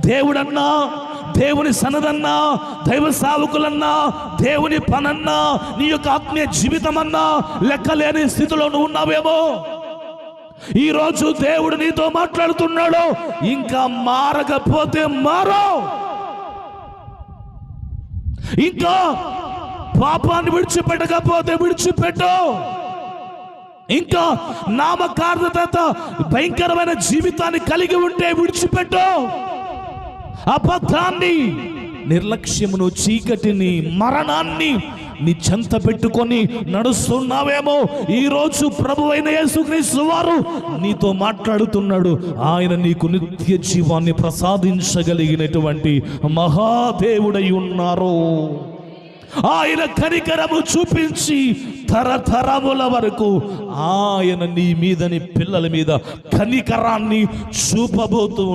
దేవుడన్నా, దేవుని సన్నదన్నా, దైవ సేవకులన్నా, దేవుని పనన్నా, నీ యొక్క ఆత్మీయ జీవితం అన్నా లెక్కలేని స్థితిలో నువ్వు ఉన్నావేమో. ఈరోజు దేవుడు నీతో మాట్లాడుతున్నాడు, ఇంకా మారకపోతే మారో, ఇంకా పాపాన్ని విడిచిపెట్టకపోతే విడిచిపెట్టు, ఇంకా నామకార్థత భయంకరమైన జీవితాన్ని కలిగి ఉంటే విడిచిపెట్టు. అబద్ధాన్ని, నిర్లక్ష్యమును, చీకటిని, మరణాన్ని నీ చెంత పెట్టుకొని నడుస్తున్నావేమో. ఈరోజు ప్రభువైన యేసుక్రీస్తు వారు నీతో మాట్లాడుతున్నాడు. ఆయన నీకు నిత్య జీవాన్ని ప్రసాదించగలిగినటువంటి మహాదేవుడై ఉన్నారు. ఆయన కనికరము చూపించి తరతరముల వరకు ఆయన నీ మీద, నీ పిల్లల మీద కనికరాన్ని చూపబోతూ